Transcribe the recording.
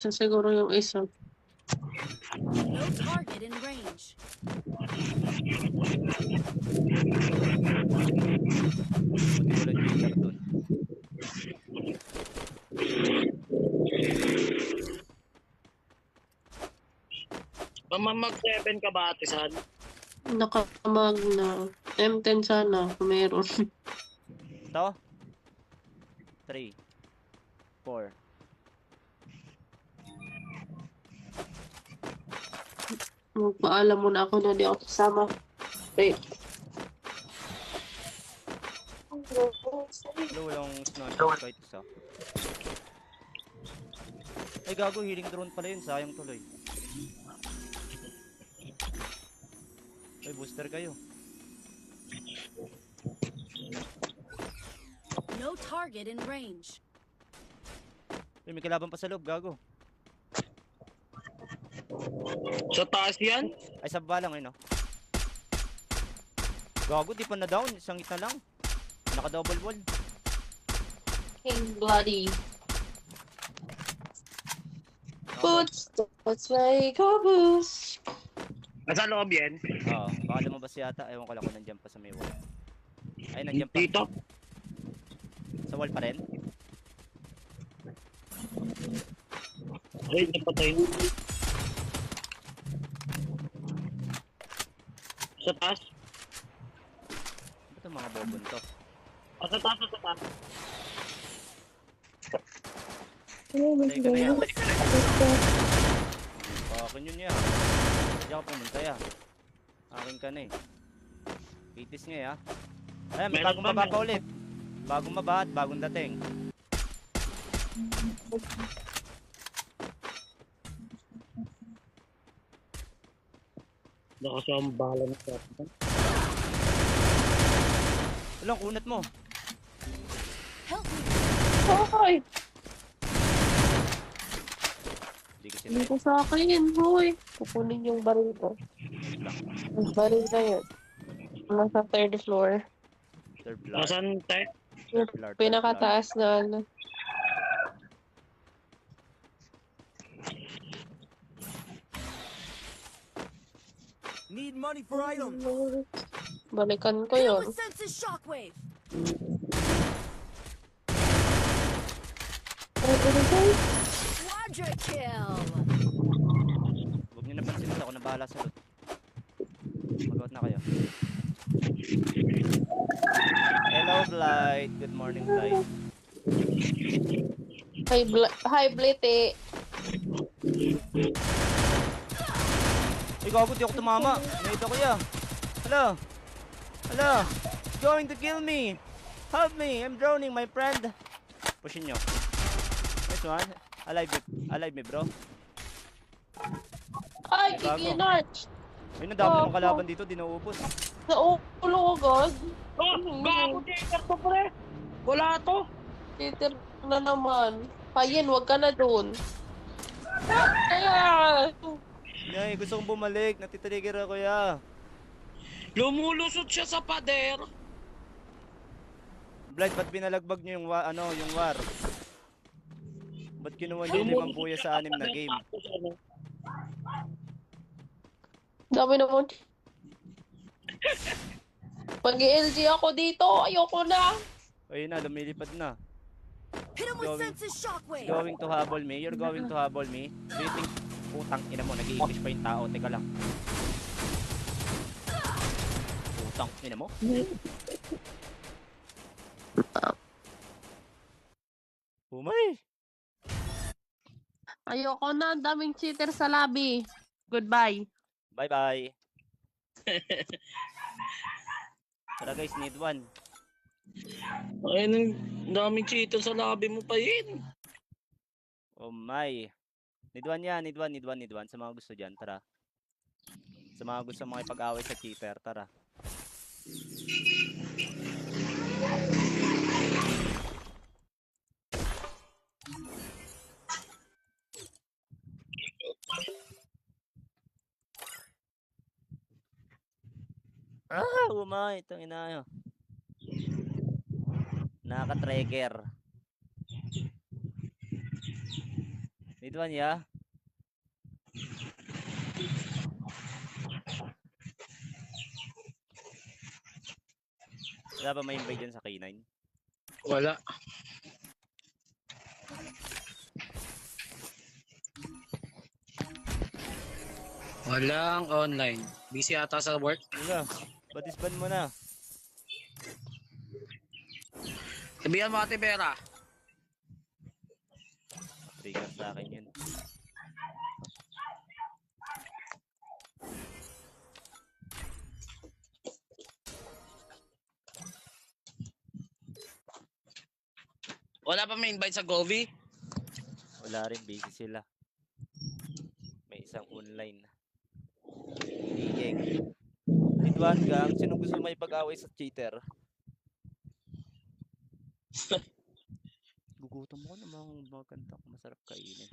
Sa siguro yung isa. No target in range. Buti walang cheater dun. Mag-7 ka ba, Ate San? Nakamag na. M10 sana, kung meron. Ito. 3. 4. Magpaalam muna ako na di ako kasama. Okay. Hello, walang sniper kahit isa. Ay gago, healing drone pala yun. Sayang tuloy. Ay, booster kayo. No target in range. Ay, may kalaban pa sa loob, gago. Sa taas yan? Ay, sa baba lang, no? Gago, di pa na down. Isang hit na lang. Naka-double wall. King Bloody. Boots, that's why go boost. Nasa loob yan? Oo, baka lumabas yata. Ewan ko lang kung nandiyan pa sa may wall. Ay, nandiyan pa. Dito? Sa wall pa rin? Ay, napatay. Sa taas? Ba't ang mga bobon to? Sa taas, sa taas. Patay ka na yan. Akin yun yan. Hindi ako pumunta ya. Akin ka na eh. Itis nga ya. Ay, may bagong baba pa ulit. Bagong baba at bagong dating. Nakasama bala na sa atin. Alam, kunat mo. Help me. Hoy! Hindi kasi Hindi na ko sa akin, hoy. Kukunin yung baril ko. Yung baril na yun. Nasa third floor. third floor. Nasaan tayo? Yung pinakataas na ano. Need money for items. Balikan ko Hit yun. with senses shockwave. Quadra kill. Huwag nyo napansin ako na bahala sa loot. Mag-out na kayo. Hello, Blight. Good morning, Blight. Hi, Blitty. Ay, gago, di ako tumama. Nahit ako ya. Hello. Hello. It's going to kill me. Help me. I'm drowning, my friend. Pushin nyo. Nice one. Alive me, bro. Ay, Gago. kikinarch. Ay, nadami namang kalaban dito. Di naubos. Sa ulo ko, God. Gago, cheater to, pre! Wala to! Cheater na naman. Payin, wag ka na dun. Kaya, Nay, gusto kong bumalik. Natitrigger ako ya. Lumulusot siya sa pader! Blight, ba't binalagbag nyo yung, yung war? Ba't kinuha nyo yung 5 buya sa 6 na game? dami naman. Pag-LG ako dito, ayoko na. Ayun na, lumilipad na. Hit him with Going- senses shockwave. Going to habol me? You're going to habol me? Do you think... Putang ina mo, nag-i-English pa yung tao. Teka lang. Putang ina mo? Umay! Ayoko na, ang daming cheater sa lobby. Goodbye. Bye-bye! Tara guys, need one. Ayun, ang daming cheater sa lobby mo pa yun. Oh my! Need one yan, need one. Sa mga gusto dyan, tara. Sa mga gusto makipag-away sa cheater, tara. Umay, itong ina. Nakaka-trigger. Ridwan, yeah? Wala ba may invite dyan sa K9? Wala. Walang online. Busy ata sa work. Wala. Batisban mo na. Sabihan mo Ate Vera. Trigger sa akin yun. Wala pa may invite sa Govi? Wala rin, busy sila. May isang online. Igeng. Ridwan gang, sino gusto may pag-away sa cheater? Gugutom ko ng mga kanta ko, masarap kainin.